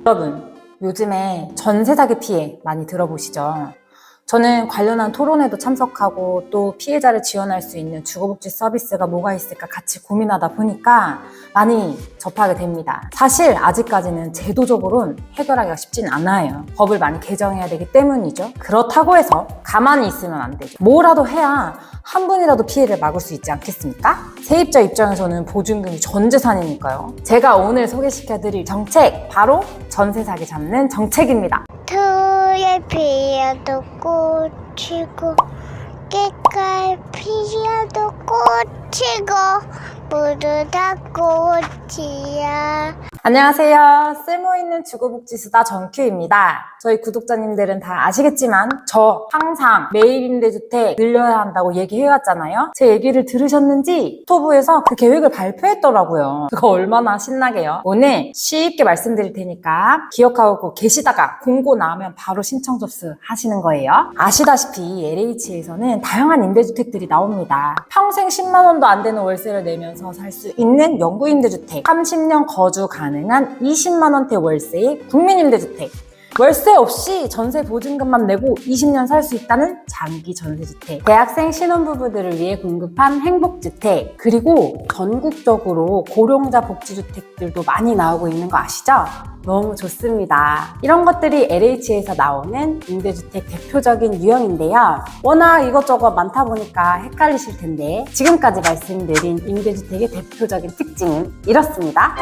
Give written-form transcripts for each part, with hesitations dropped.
여러분, 요즘에 전세 사기 피해 많이 들어보시죠? 저는 관련한 토론회도 참석하고 또 피해자를 지원할 수 있는 주거복지 서비스가 뭐가 있을까 같이 고민하다 보니까 많이 접하게 됩니다. 사실 아직까지는 제도적으로는 해결하기가 쉽진 않아요. 법을 많이 개정해야 되기 때문이죠. 그렇다고 해서 가만히 있으면 안 되죠. 뭐라도 해야 한 분이라도 피해를 막을 수 있지 않겠습니까? 세입자 입장에서는 보증금이 전 재산이니까요. 제가 오늘 소개시켜드릴 정책, 바로 전세 사기 잡는 정책입니다. 토에 피어도 꽃이고 깨깔 피어도 꽃이고 모두 다 꽃이야. 안녕하세요. 쓸모있는 주거복지수다 정큐입니다. 저희 구독자님들은 다 아시겠지만 저 항상 매입 임대주택 늘려야 한다고 얘기해왔잖아요. 제 얘기를 들으셨는지 유튜브에서 그 계획을 발표했더라고요. 그거 얼마나 신나게요. 오늘 쉽게 말씀드릴 테니까 기억하고 계시다가 공고 나오면 바로 신청 접수하시는 거예요. 아시다시피 LH에서는 다양한 임대주택들이 나옵니다. 평생 10만 원도 안 되는 월세를 내면서 살 수 있는 영구임대주택, 30년 거주 가능한 20만 원대 월세의 국민임대주택, 월세 없이 전세 보증금만 내고 20년 살 수 있다는 장기 전세주택, 대학생 신혼부부들을 위해 공급한 행복주택, 그리고 전국적으로 고령자 복지주택들도 많이 나오고 있는 거 아시죠? 너무 좋습니다. 이런 것들이 LH에서 나오는 임대주택 대표적인 유형인데요. 워낙 이것저것 많다 보니까 헷갈리실 텐데 지금까지 말씀드린 임대주택의 대표적인 특징은 이렇습니다.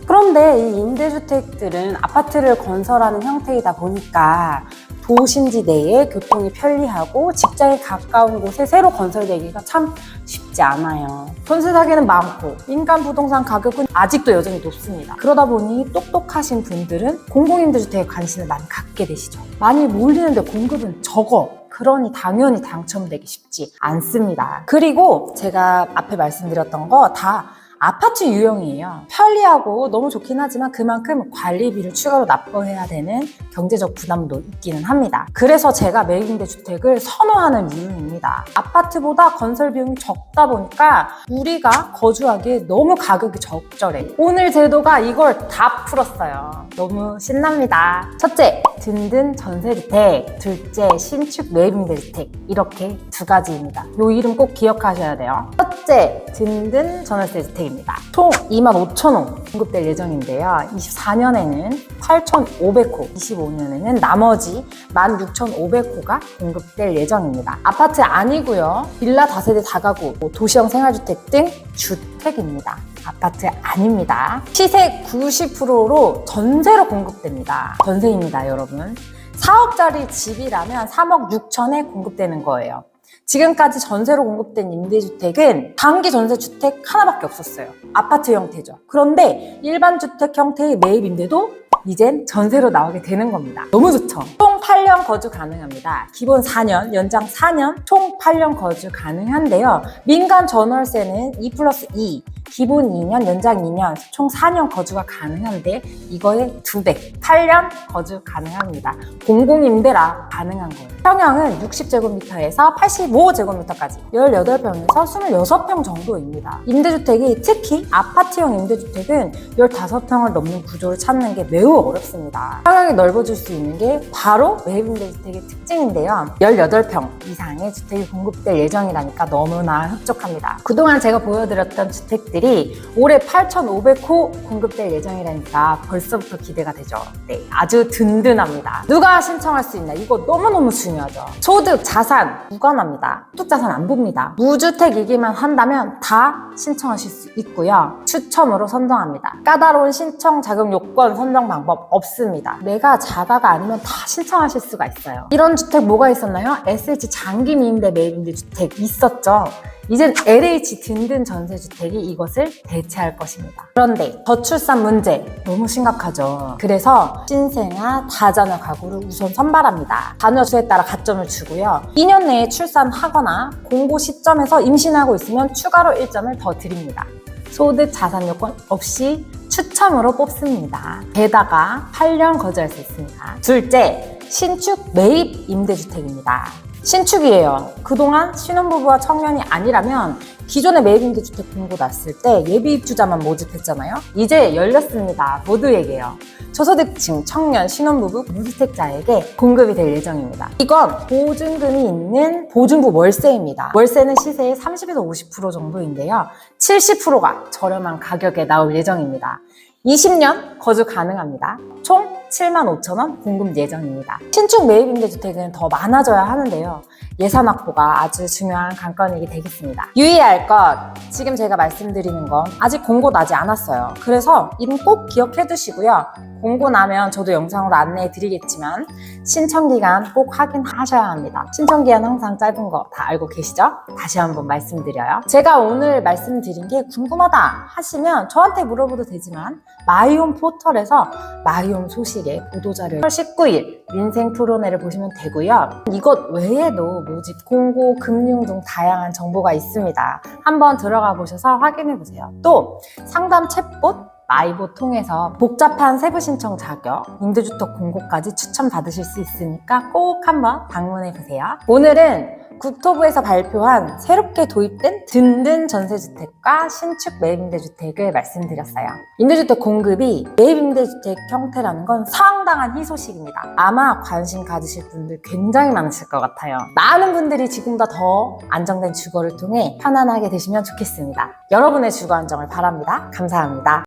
그런데 이 임대주택들은 아파트를 건설하는 형태이다 보니까 도심지 내에 교통이 편리하고 직장에 가까운 곳에 새로 건설되기가 참 쉽지 않아요. 전세 사기는 많고 민간 부동산 가격은 아직도 여전히 높습니다. 그러다 보니 똑똑하신 분들은 공공임대주택에 관심을 많이 갖게 되시죠. 많이 몰리는데 공급은 적어. 그러니 당연히 당첨되기 쉽지 않습니다. 그리고 제가 앞에 말씀드렸던 거 다 아파트 유형이에요. 편리하고 너무 좋긴 하지만 그만큼 관리비를 추가로 납부해야 되는 경제적 부담도 있기는 합니다. 그래서 제가 매입임대주택을 선호하는 이유입니다. 아파트보다 건설 비용이 적다 보니까 우리가 거주하기에 너무 가격이 적절해. 오늘 제도가 이걸 다 풀었어요. 너무 신납니다. 첫째, 든든 전세주택. 둘째, 신축 매입임대주택. 이렇게 두 가지입니다. 이 이름 꼭 기억하셔야 돼요. 첫째, 든든 전월세주택. 총 25,000호 공급될 예정인데요. 24년에는 8,500호, 25년에는 나머지 16,500호가 공급될 예정입니다. 아파트 아니고요. 빌라 다세대 다가구, 도시형 생활주택 등 주택입니다. 아파트 아닙니다. 시세 90%로 전세로 공급됩니다. 전세입니다, 여러분. 4억짜리 집이라면 3억 6천에 공급되는 거예요. 지금까지 전세로 공급된 임대주택은 단기 전세주택 하나밖에 없었어요. 아파트 형태죠. 그런데 일반 주택 형태의 매입 임대도 이젠 전세로 나오게 되는 겁니다. 너무 좋죠? 총 8년 거주 가능합니다. 기본 4년, 연장 4년, 총 8년 거주 가능한데요. 민간 전월세는 2+2, 기본 2년, 연장 2년, 총 4년 거주가 가능한데 이거의 2배, 8년 거주 가능합니다. 공공임대라 가능한 거예요. 평형은 60제곱미터에서 85제곱미터까지 18평에서 26평 정도입니다. 임대주택이 특히 아파트형 임대주택은 15평을 넘는 구조를 찾는 게 매우 어렵습니다. 평형이 넓어질 수 있는 게 바로 매입임대주택의 특징인데요. 18평 이상의 주택이 공급될 예정이라니까 너무나 흡족합니다. 그동안 제가 보여드렸던 주택들이 올해 8,500호 공급될 예정이라니까 벌써부터 기대가 되죠. 네, 아주 든든합니다. 누가 신청할 수 있나? 이거 너무너무 중요하죠. 소득, 자산 무관합니다. 소득, 자산 안 봅니다. 무주택이기만 한다면 다 신청하실 수 있고요. 추첨으로 선정합니다. 까다로운 신청 자격 요건 선정 방법 없습니다. 내가 자가가 아니면 다 신청하실 수가 있어요. 이런 주택 뭐가 있었나요? SH 장기 미임대 매입임대 주택 있었죠. 이젠 LH 든든 전세주택이 이것을 대체할 것입니다. 그런데 저출산 문제 너무 심각하죠. 그래서 신생아 다자녀 가구를 우선 선발합니다. 자녀 수에 따라 가점을 주고요. 2년 내에 출산하거나 공고 시점에서 임신하고 있으면 추가로 1점을 더 드립니다. 소득 자산 요건 없이 추첨으로 뽑습니다. 게다가 8년 거주할 수 있습니다. 둘째, 신축 매입 임대주택입니다. 신축이에요. 그동안 신혼부부와 청년이 아니라면 기존의 매입임대주택 공고 났을 때 예비 입주자만 모집했잖아요. 이제 열렸습니다. 모두에게요. 저소득층, 청년, 신혼부부, 무주택자에게 공급이 될 예정입니다. 이건 보증금이 있는 보증부 월세입니다. 월세는 시세의 30에서 50% 정도인데요. 70%가 저렴한 가격에 나올 예정입니다. 20년 거주 가능합니다. 총 75,000원 공급 예정입니다. 신축 매입 임대주택은 더 많아져야 하는데요. 예산 확보가 아주 중요한 관건이 되겠습니다. 유의할 것, 지금 제가 말씀드리는 건 아직 공고 나지 않았어요. 그래서 이름 꼭 기억해 두시고요. 공고 나면 저도 영상으로 안내해 드리겠지만 신청기간 꼭 확인하셔야 합니다. 신청기간 항상 짧은 거 다 알고 계시죠? 다시 한번 말씀드려요. 제가 오늘 말씀드린 게 궁금하다 하시면 저한테 물어봐도 되지만 마이홈 포털에서 마이홈 소식의 보도자료 19일 민생 토론회를 보시면 되고요. 이것 외에도 모집, 공고, 금융 등 다양한 정보가 있습니다. 한번 들어가 보셔서 확인해 보세요. 또 상담 챗봇 마이보 통해서 복잡한 세부 신청 자격, 임대주택 공고까지 추천받으실 수 있으니까 꼭 한번 방문해 보세요. 오늘은 국토부에서 발표한 새롭게 도입된 든든 전세주택과 신축 매입임대주택을 말씀드렸어요. 임대주택 공급이 매입임대주택 형태라는 건 상당한 희소식입니다. 아마 관심 가지실 분들 굉장히 많으실 것 같아요. 많은 분들이 지금보다 더 안정된 주거를 통해 편안하게 되시면 좋겠습니다. 여러분의 주거 안정을 바랍니다. 감사합니다.